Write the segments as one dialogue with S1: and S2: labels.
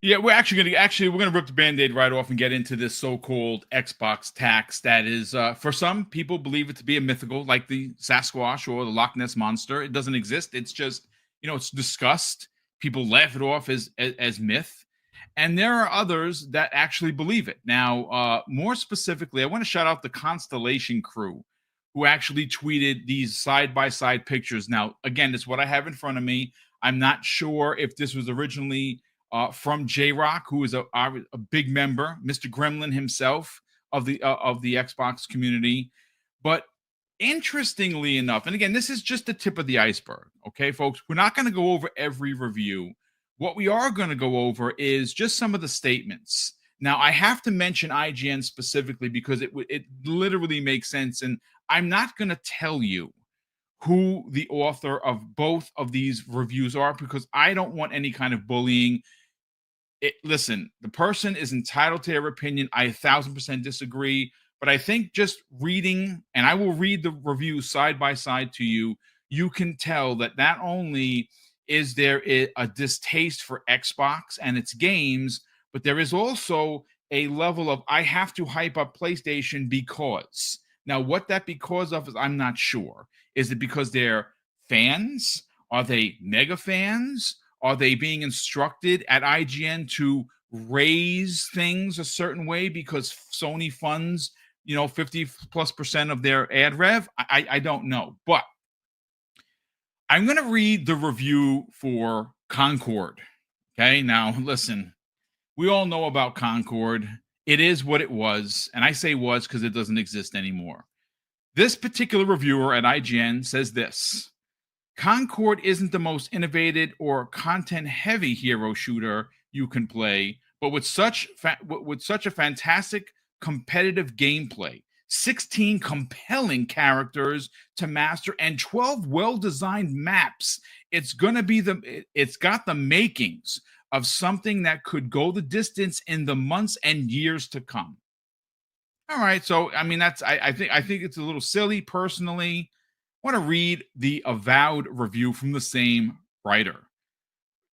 S1: Yeah, we're gonna rip the Band-Aid right off and get into this so-called Xbox tax that is, for some people believe it to be a mythical, like the Sasquatch or the Loch Ness monster. It doesn't exist. It's just, it's discussed. People laugh it off as myth, and there are others that actually believe it. Now, more specifically, I want to shout out the Constellation crew, who actually tweeted these side-by-side pictures. Now, again, it's what I have in front of me. I'm not sure if this was originally from J Rock, who is a big member, Mr. Gremlin himself of the Xbox community. But interestingly enough, and again, this is just the tip of the iceberg. Okay, folks, we're not going to go over every review. What we are going to go over is just some of the statements. Now, I have to mention IGN specifically because it literally makes sense, and I'm not going to tell you who the author of both of these reviews are because I don't want any kind of bullying. Listen, the person is entitled to their opinion. I 1,000% disagree, but I think just reading, and I will read the reviews side by side to you, you can tell that not only is there a distaste for Xbox and its games, but there is also a level of I have to hype up PlayStation because. Now, what that because of is I'm not sure. Is it because they're fans? Are they mega fans? Are they being instructed at IGN to raise things a certain way because Sony funds, 50+% of their ad rev? I don't know. But I'm going to read the review for Concord. Okay. Now, listen, we all know about Concord. It is what it was. And I say was because it doesn't exist anymore. This particular reviewer at IGN says this: Concord isn't the most innovative or content-heavy hero shooter you can play, but with such a fantastic competitive gameplay, 16 compelling characters to master, and 12 well-designed maps, it's got the makings of something that could go the distance in the months and years to come. All right, so I mean I think it's a little silly personally. I want to read the Avowed review from the same writer.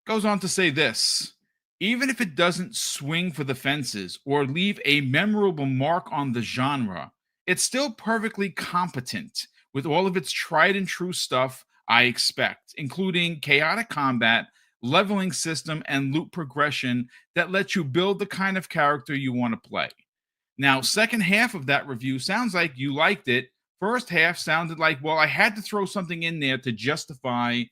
S1: Goes on to say this: even if it doesn't swing for the fences or leave a memorable mark on the genre, it's still perfectly competent with all of its tried and true stuff I expect, including chaotic combat, leveling system, and loot progression that lets you build the kind of character you want to play. Now, second half of that review sounds like you liked it. First half sounded like, well, I had to throw something in there to justify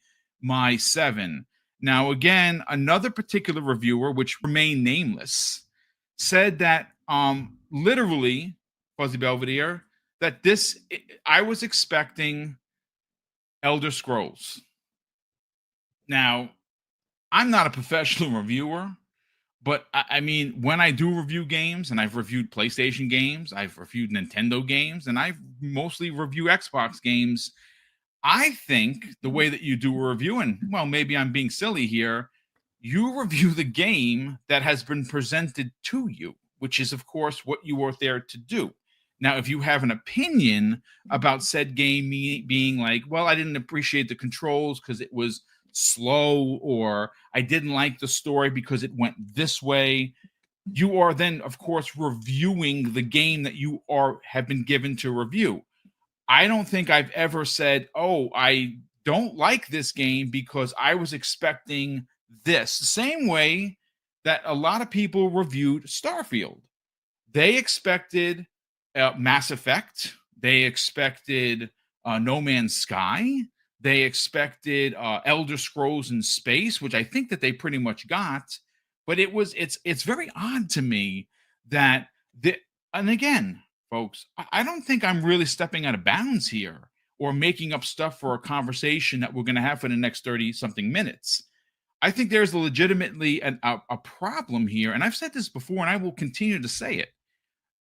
S1: my 7. Now, again, another particular reviewer, which remained nameless, said that literally, Fuzzy Belvedere, that I was expecting Elder Scrolls. Now, I'm not a professional reviewer, but I mean, when I do review games, and I've reviewed PlayStation games, I've reviewed Nintendo games, and I mostly review Xbox games, I think the way that you do a review, and well, maybe I'm being silly here, you review the game that has been presented to you, which is, of course, what you are there to do. Now, if you have an opinion about said game being like, well, I didn't appreciate the controls because it was slow, or I didn't like the story because it went this way, you are then, of course, reviewing the game that you have been given to review. I don't think I've ever said, oh, I don't like this game because I was expecting this. The same way that a lot of people reviewed Starfield. They expected Mass Effect. They expected No Man's Sky. They expected Elder Scrolls in Space, which I think that they pretty much got. But it's very odd to me that and again, folks, I don't think I'm really stepping out of bounds here or making up stuff for a conversation that we're going to have for the next 30 something minutes. I think there's legitimately a problem here. And I've said this before, and I will continue to say it.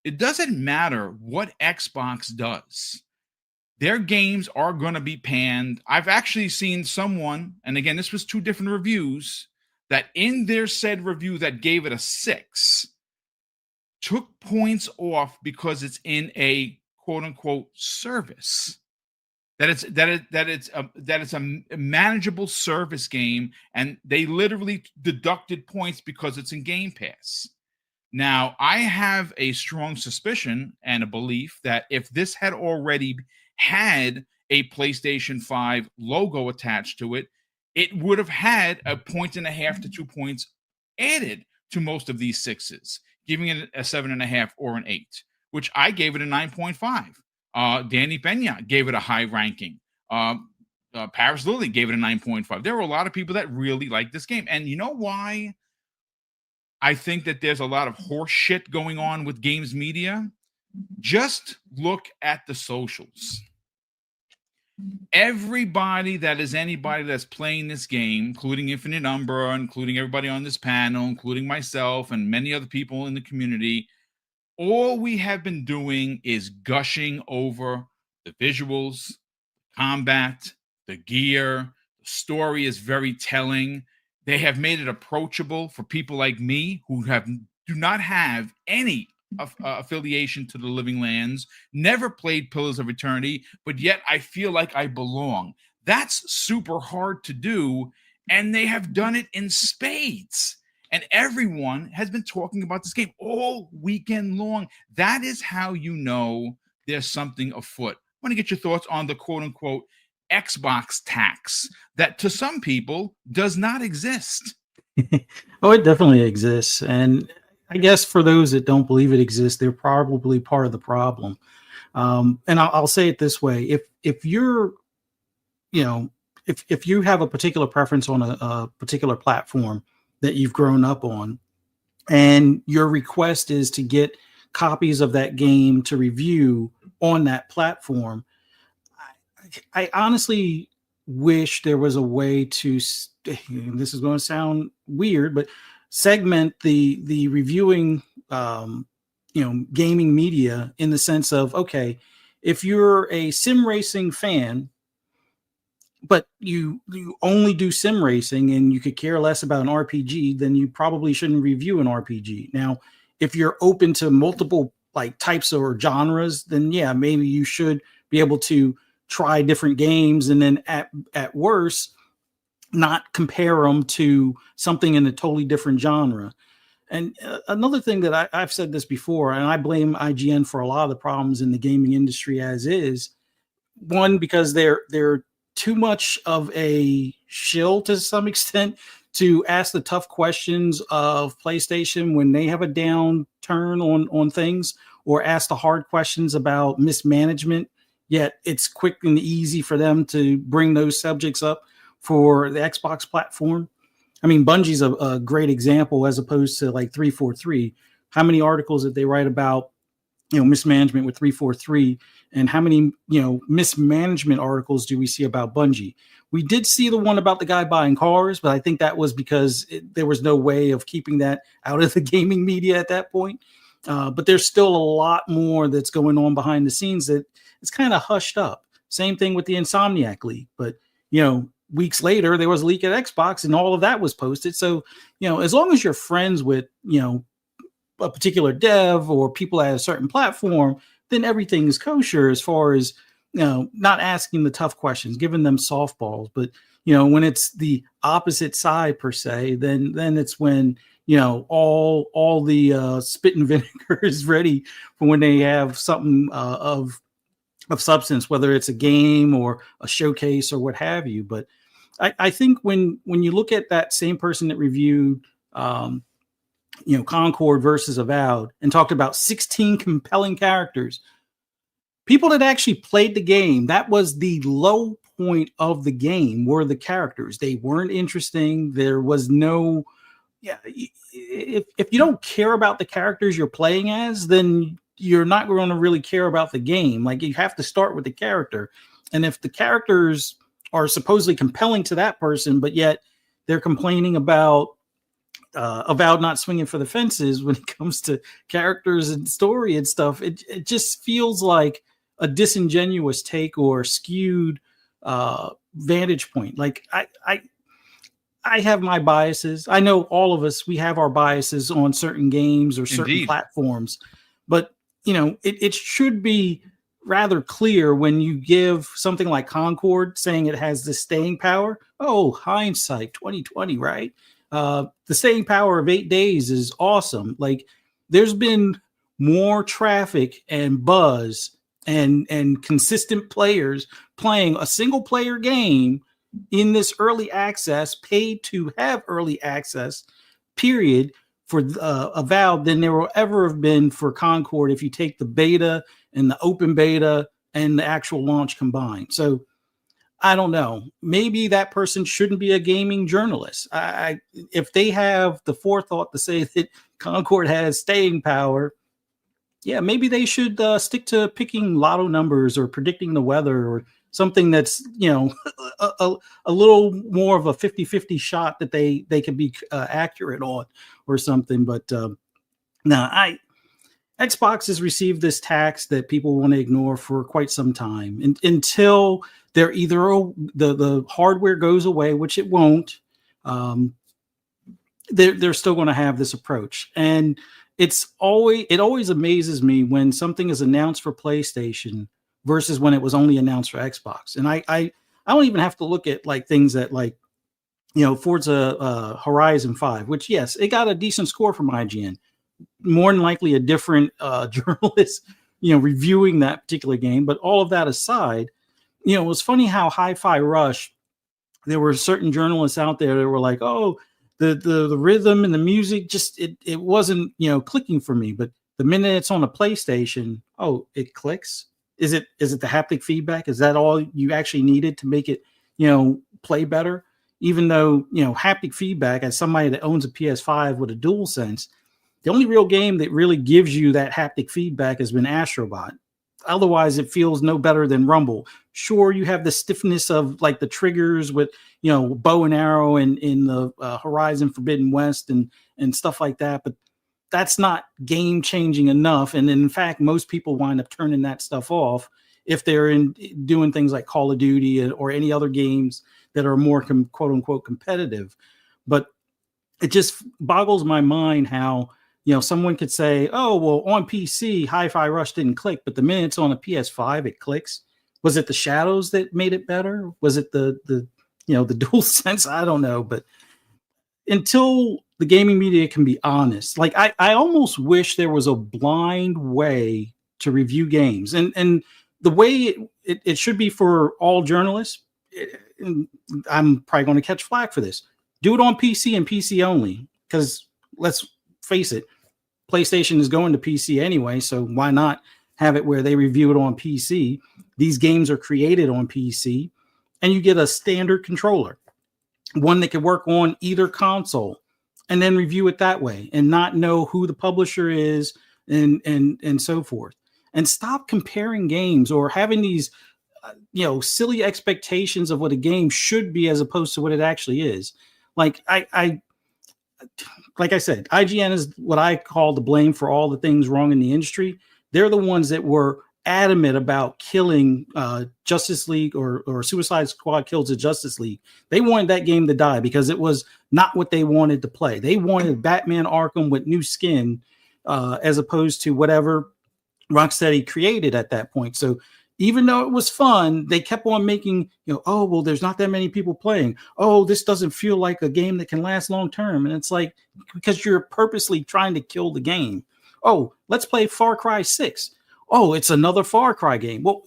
S1: It doesn't matter what Xbox does. Their games are going to be panned. I've actually seen someone, and again, this was 2 different reviews, that in their said review that gave it a 6, took points off because it's in a quote unquote service. that it's a manageable service game, and they literally deducted points because it's in Game Pass. Now, I have a strong suspicion and a belief that if this had already had a PlayStation 5 logo attached to it, it would have had 1.5 to 2 points added to most of these sixes, giving it a 7.5 or an 8, which I gave it a 9.5. Danny Pena gave it a high ranking. Paris Lily gave it a 9.5. There were a lot of people that really liked this game. And you know why I think that there's a lot of horse shit going on with games media? Just look at the socials. Everybody that is anybody that's playing this game, including Infinite Umbra, including everybody on this panel, including myself and many other people in the community, all we have been doing is gushing over the visuals, combat, the gear. The story is very telling. They have made it approachable for people like me who do not have any affiliation to the Living Lands, never played Pillars of Eternity, but yet I feel like I belong. That's super hard to do, and they have done it in spades. And everyone has been talking about this game all weekend long. That is how you know there's something afoot. I want to get your thoughts on the quote-unquote Xbox tax that to some people does not exist.
S2: Oh, it definitely exists. And I guess for those that don't believe it exists, they're probably part of the problem. And I'll say it this way. If you're, if you have a particular preference on a particular platform that you've grown up on, and your request is to get copies of that game to review on that platform, I honestly wish there was a way to, this is going to sound weird, but segment the reviewing, gaming media in the sense of, okay, if you're a sim racing fan, but you only do sim racing and you could care less about an RPG, then you probably shouldn't review an RPG. Now, if you're open to multiple like types or genres, then yeah, maybe you should be able to try different games and then at worst not compare them to something in a totally different genre. And another thing that I've said this before, and I blame IGN for a lot of the problems in the gaming industry as is. One, because they're too much of a shill to some extent to ask the tough questions of PlayStation when they have a downturn on things, or ask the hard questions about mismanagement. Yet it's quick and easy for them to bring those subjects up for the Xbox platform. I mean, Bungie's a great example as opposed to like 343. How many articles did they write about, mismanagement with 343, and how many, mismanagement articles do we see about Bungie? We did see the one about the guy buying cars, but I think that was because there was no way of keeping that out of the gaming media at that point. But there's still a lot more that's going on behind the scenes that it's kind of hushed up. Same thing with the Insomniac leak, but weeks later there was a leak at Xbox and all of that was posted. So, as long as you're friends with, a particular dev or people at a certain platform, then everything is kosher as far as, not asking the tough questions, giving them softballs. But, when it's the opposite side per se, then it's when, all the spit and vinegar is ready for when they have something of substance, whether it's a game or a showcase or what have you. But I think when you look at that same person that reviewed, Concord versus Avowed and talked about 16 compelling characters, people that actually played the game, that was the low point of the game, were the characters. They weren't interesting. There was no, if you don't care about the characters you're playing as, then you're not going to really care about the game. Like, you have to start with the character. And if the characters are supposedly compelling to that person, but yet they're complaining about Avowed not swinging for the fences when it comes to characters and story and stuff, it just feels like a disingenuous take or skewed vantage point. Like, I have my biases. I know all of us, we have our biases on certain games or certain platforms, but it should be rather clear when you give something like Concord saying it has the staying power. Oh, hindsight 2020, right? The staying power of 8 days is awesome. Like, there's been more traffic and buzz and consistent players playing a single player game in this early access, paid to have early access period, for Avowed than there will ever have been for Concord if you take the beta and the open beta and the actual launch combined. So I don't know. Maybe that person shouldn't be a gaming journalist. If they have the forethought to say that Concord has staying power, yeah, maybe they should stick to picking lotto numbers or predicting the weather or something that's, a little more of a 50-50 shot that they can be accurate on or something. But no, Xbox has received this tax that people want to ignore for quite some time, until they're either the hardware goes away, which it won't. They're still going to have this approach, and it always amazes me when something is announced for PlayStation versus when it was only announced for Xbox. And I don't even have to look at like things that, like, Forza Horizon 5, which, yes, it got a decent score from IGN. More than likely a different journalist, reviewing that particular game. But all of that aside, it was funny how Hi-Fi Rush, there were certain journalists out there that were like, oh, the rhythm and the music, just it wasn't, clicking for me. But the minute it's on a PlayStation, oh, it clicks. Is it the haptic feedback? Is that all you actually needed to make it, play better? Even though, haptic feedback, as somebody that owns a PS5 with a DualSense, the only real game that really gives you that haptic feedback has been Astrobot. Otherwise, it feels no better than Rumble. Sure, you have the stiffness of like the triggers with, bow and arrow in the Horizon Forbidden West and stuff like that. But that's not game changing enough. And in fact, most people wind up turning that stuff off if they're doing things like Call of Duty or any other games that are more quote unquote competitive. But it just boggles my mind how, someone could say, oh, well, on PC, Hi-Fi Rush didn't click, but the minute it's on a PS5, it clicks. Was it the shadows that made it better? Was it the dual sense? I don't know. But until the gaming media can be honest, like I almost wish there was a blind way to review games. And the way it should be for all journalists, I'm probably going to catch flack for this. Do it on PC and PC only, because let's face it, PlayStation is going to PC anyway, so why not have it where they review it on PC? These games are created on PC, and you get a standard controller, one that can work on either console, and then review it that way, and not know who the publisher is and so forth. And stop comparing games or having these silly expectations of what a game should be as opposed to what it actually is. Like I said, IGN is what I call the blame for all the things wrong in the industry. They're the ones that were adamant about killing Justice League or Suicide Squad Kills the Justice League. They wanted that game to die because it was not what they wanted to play. They wanted Batman Arkham with new skin as opposed to whatever Rocksteady created at that point. So even though it was fun, they kept on making, oh, well, there's not that many people playing. Oh, this doesn't feel like a game that can last long term. And it's like, because you're purposely trying to kill the game. Oh, let's play Far Cry 6. Oh, it's another Far Cry game. Well,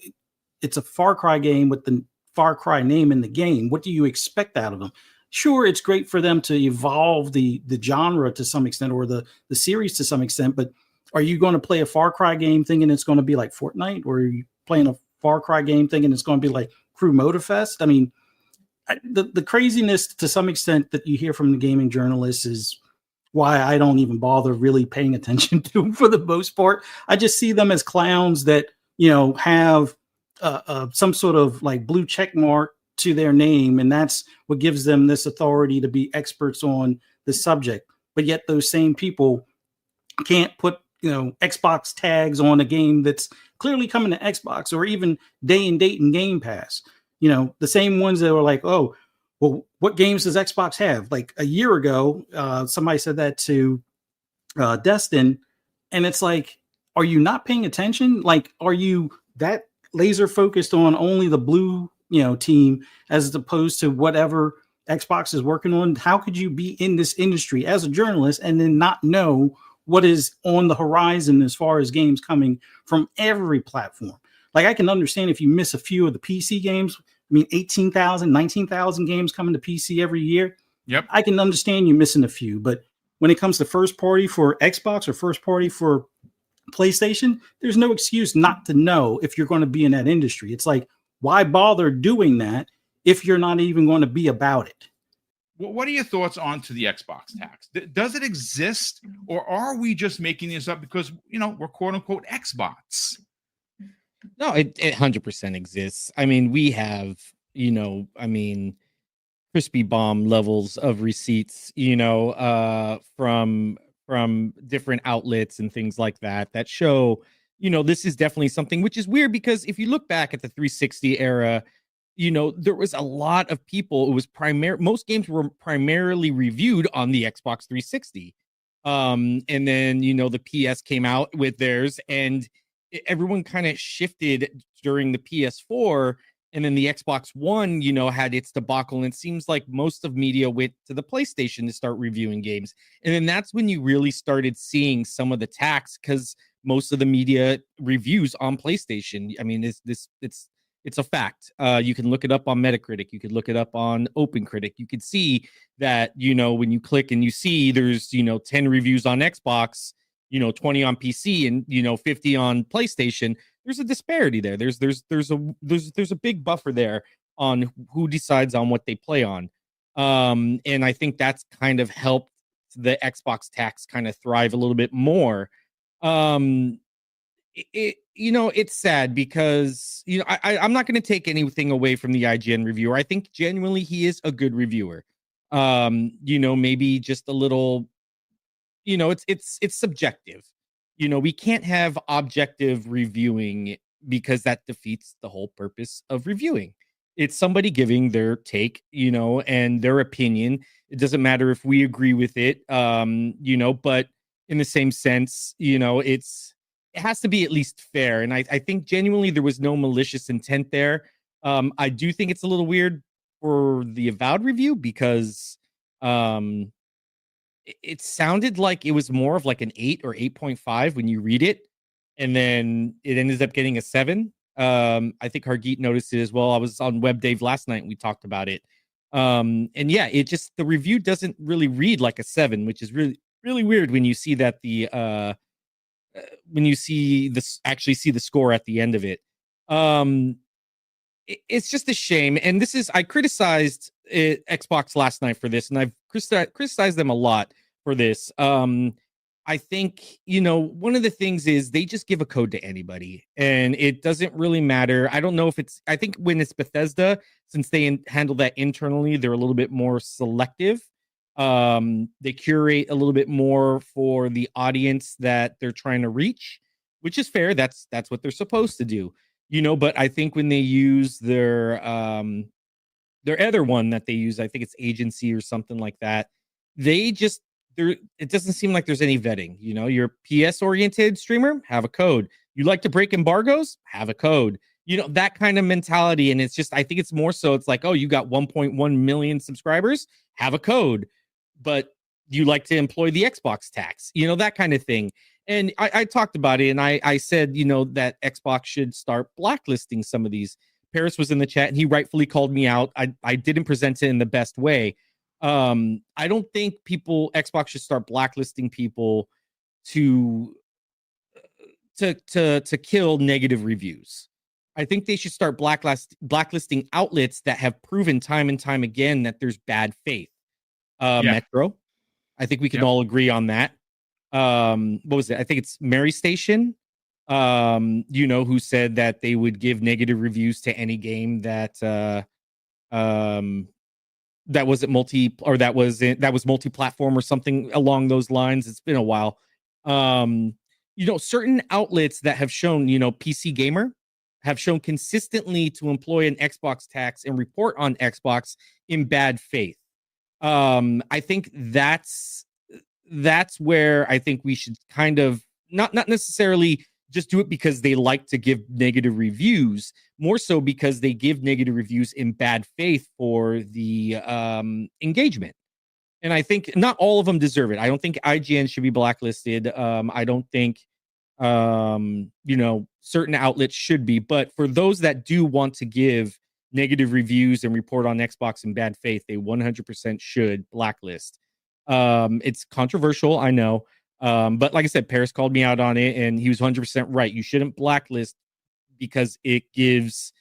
S2: it's a Far Cry game with the Far Cry name in the game. What do you expect out of them? Sure, it's great for them to evolve the genre to some extent, or the series to some extent, but are you going to play a Far Cry game thinking it's going to be like Fortnite, or are you playing a Far Cry game thinking it's going to be like Crew Motorfest? I mean, the craziness to some extent that you hear from the gaming journalists is why I don't even bother really paying attention to them for the most part. I just see them as clowns that, have some sort of like blue check mark to their name. And that's what gives them this authority to be experts on the subject. But yet those same people can't put, Xbox tags on a game that's clearly coming to Xbox, or even day and date and Game Pass. The same ones that were like, oh, well, what games does Xbox have? Like a year ago, somebody said that to Destin, and it's like, are you not paying attention? Like, are you that laser focused on only the blue, team as opposed to whatever Xbox is working on. How could you be in this industry as a journalist and then not know what is on the horizon as far as games coming from every platform? Like, I can understand if you miss a few of the PC games. I mean, 18,000, 19,000 games coming to PC every year.
S1: Yep.
S2: I can understand you missing a few, but when it comes to first party for Xbox or first party for PlayStation, there's no excuse not to know if you're going to be in that industry. It's like, why bother doing that if you're not even going to be about it?
S1: What are your thoughts on to the Xbox tax? Does it exist, or are we just making this up because, we're quote unquote Xbox?
S3: No, it 100% exists. I mean, we have, crispy bomb levels of receipts, from different outlets and things like that show, this is definitely something, which is weird because if you look back at the 360 era, there was a lot of people. It was most games were primarily reviewed on the Xbox 360. And then, the PS came out with theirs, and everyone kind of shifted during the PS4. And then the Xbox One, had its debacle. And it seems like most of media went to the PlayStation to start reviewing games. And then that's when you really started seeing some of the tax, because most of the media reviews on PlayStation. I mean, it's a fact. You can look it up on Metacritic. You could look it up on OpenCritic. You could see that, when you click and you see there's, 10 reviews on Xbox, 20 on PC, and 50 on PlayStation. There's a disparity there. There's a big buffer there on who decides on what they play on. And I think that's kind of helped the Xbox tax kind of thrive a little bit more. It's sad because, I'm not going to take anything away from the IGN reviewer. I think genuinely he is a good reviewer. Maybe just a little, it's subjective. We can't have objective reviewing because that defeats the whole purpose of reviewing. It's somebody giving their take, and their opinion. It doesn't matter if we agree with it, but in the same sense, it has to be at least fair. And I think genuinely there was no malicious intent there. I do think it's a little weird for the Avowed review because it sounded like it was more of like an 8 or 8.5 when you read it, and then it ended up getting a 7. I think Hargeet noticed it as well. I was on Web Dave last night and we talked about it. And yeah, the review doesn't really read like a 7, which is really, really weird when you see that when you see this actually see the score at the end of it. It's just a shame. And I criticized Xbox last night for this, and I've criticized them a lot for this. I think, one of the things is they just give a code to anybody, and it doesn't really matter. I don't know if I think when it's Bethesda, since they handle that internally, they're a little bit more selective. They curate a little bit more for the audience that they're trying to reach, which is fair. That's what they're supposed to do. But I think when they use their other one that they use, I think it's agency or something like that, it doesn't seem like there's any vetting. You're a PS oriented streamer, have a code. You like to break embargoes, have a code. That kind of mentality. And it's just, I think it's more so it's like, oh, you got 1.1 million subscribers, have a code. But you like to employ the Xbox tax, that kind of thing. And I talked about it, and I said, that Xbox should start blacklisting some of these. Paris was in the chat, and he rightfully called me out. I didn't present it in the best way. I don't think Xbox should start blacklisting people to kill negative reviews. I think they should start blacklisting outlets that have proven time and time again that there's bad faith. Metro, I think we can all agree on that. What was it? I think it's Mary Station, who said that they would give negative reviews to any game that wasn't that was multi-platform or something along those lines. It's been a while. Certain outlets that have shown, PC Gamer have shown consistently to employ an Xbox tax and report on Xbox in bad faith. I think that's where I think we should kind of not necessarily just do it because they like to give negative reviews, more so because they give negative reviews in bad faith for the engagement. And I think not all of them deserve it. I don't think IGN should be blacklisted. I don't think certain outlets should be, but for those that do want to give negative reviews and report on Xbox in bad faith, they 100% should blacklist. It's controversial, I know. But like I said, Paris called me out on it and he was 100% right. You shouldn't blacklist because it gives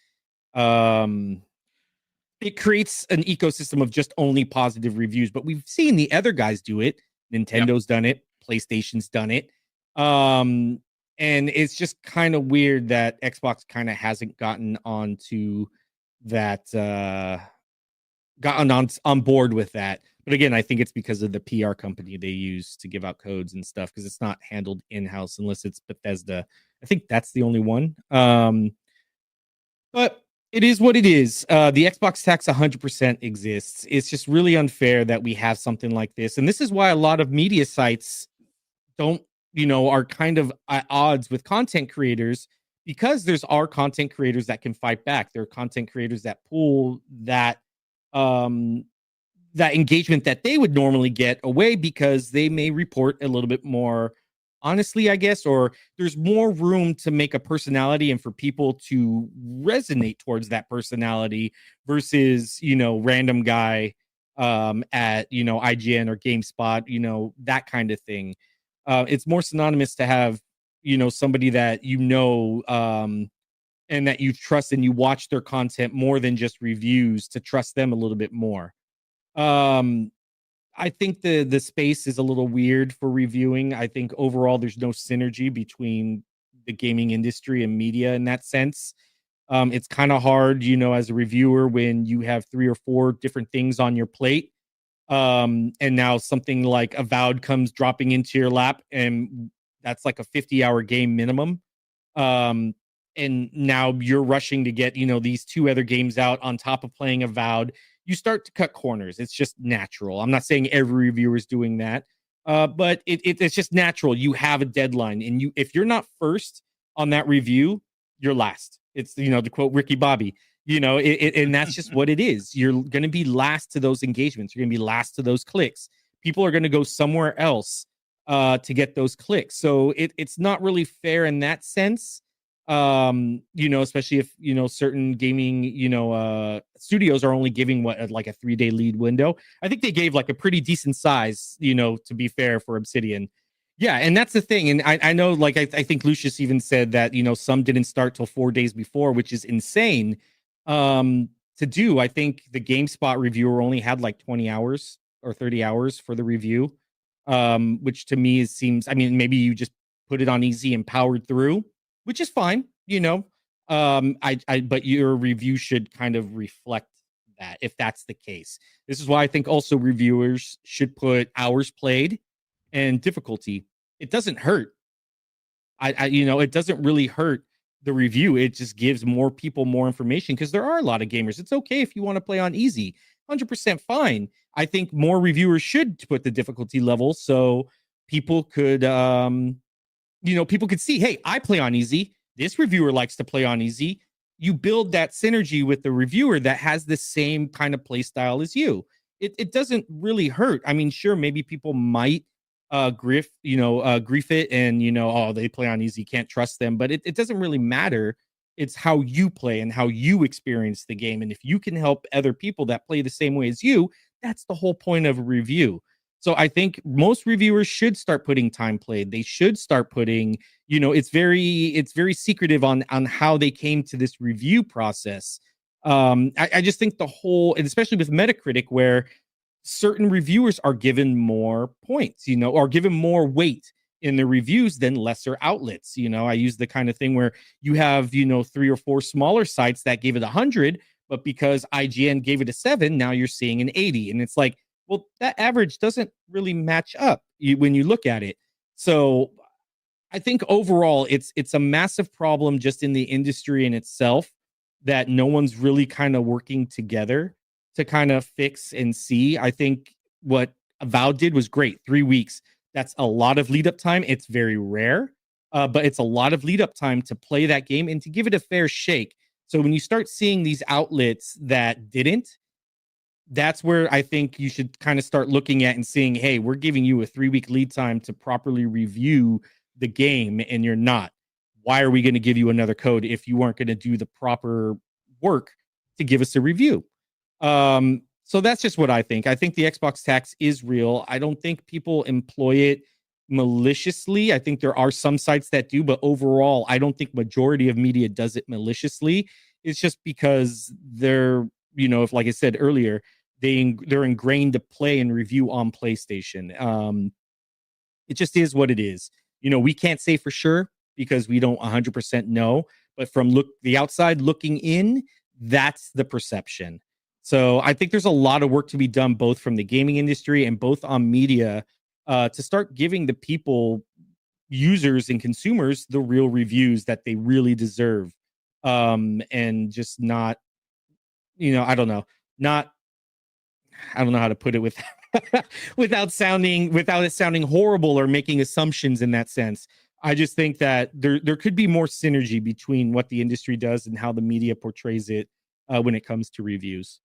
S3: it creates an ecosystem of just only positive reviews. But we've seen the other guys do it. Nintendo's done it, PlayStation's done it. And it's just kind of weird that Xbox kind of hasn't gotten onto that, gotten on board with that. But again, I think it's because of the PR company they use to give out codes and stuff, because it's not handled in-house unless it's Bethesda. I think that's the only one. But it is what it is. The Xbox tax 100% exists. It's just really unfair that we have something like this. And this is why a lot of media sites are kind of at odds with content creators, because are content creators that can fight back. There are content creators that pull that that engagement that they would normally get away because they may report a little bit more honestly, I guess, or there's more room to make a personality and for people to resonate towards that personality versus, random guy at, IGN or GameSpot, that kind of thing. It's more synonymous to have, somebody that, and that you trust and you watch their content more than just reviews, to trust them a little bit more. I think the space is a little weird for reviewing. I think overall there's no synergy between the gaming industry and media in that sense. It's kind of hard, as a reviewer, when you have 3 or 4 different things on your plate. And now something like Avowed comes dropping into your lap, and that's like a 50-hour game minimum. And now you're rushing to get, these 2 other games out on top of playing Avowed. You start to cut corners. It's just natural. I'm not saying every reviewer is doing that, but it's just natural. You have a deadline, and if you're not first on that review, you're last. It's, to quote Ricky Bobby, and that's just what it is. You're going to be last to those engagements. You're going to be last to those clicks. People are going to go somewhere else to get those clicks. So it's not really fair in that sense. Especially if, certain gaming, studios are only giving like a 3-day lead window. I think they gave like a pretty decent size, to be fair, for Obsidian. Yeah. And that's the thing. And I know, like, I think Lucius even said that, some didn't start till 4 days before, which is insane to do. I think the GameSpot reviewer only had like 20 hours or 30 hours for the review, which to me seems, maybe you just put it on easy and powered through, which is fine, but your review should kind of reflect that, if that's the case. This is why I think also reviewers should put hours played and difficulty. It doesn't hurt. It doesn't really hurt the review. It just gives more people more information, because there are a lot of gamers. It's okay if you want to play on easy, 100% fine. I think more reviewers should put the difficulty level so people could, people could see, hey, I play on easy. This reviewer likes to play on easy. You build that synergy with the reviewer that has the same kind of play style as you. It doesn't really hurt. Sure, maybe people might grief it and, oh, they play on easy, can't trust them. But it doesn't really matter. It's how you play and how you experience the game. And if you can help other people that play the same way as you, that's the whole point of a review. So I think most reviewers should start putting time played. They should start putting, it's very secretive on how they came to this review process. I just think the whole, and especially with Metacritic, where certain reviewers are given more points, or given more weight in the reviews than lesser outlets. I use the kind of thing where you have, 3 or 4 smaller sites that gave it 100, but because IGN gave it a 7, now you're seeing an 80. And it's like, well, that average doesn't really match up when you look at it. So I think overall it's a massive problem just in the industry in itself, that no one's really kind of working together to kind of fix and see. I think what Avowed did was great. 3 weeks. That's a lot of lead up time. It's very rare. but it's a lot of lead up time to play that game and to give it a fair shake. So when you start seeing these outlets that didn't, that's where I think you should kind of start looking at and seeing, hey, we're giving you a 3-week lead time to properly review the game, and you're not. Why are we going to give you another code if you weren't going to do the proper work to give us a review? So that's just what I think. I think the Xbox tax is real. I don't think people employ it maliciously. I think there are some sites that do, but overall, I don't think majority of media does it maliciously. It's just because they're, if, like I said earlier, they're ingrained to play and review on PlayStation. It just is what it is. We can't say for sure because we don't 100% know, but from the outside looking in, that's the perception. So I think there's a lot of work to be done, both from the gaming industry and both on media, to start giving the people, users and consumers, the real reviews that they really deserve. And just not, I don't know how to put it without it sounding horrible or making assumptions in that sense. I just think that there could be more synergy between what the industry does and how the media portrays it when it comes to reviews.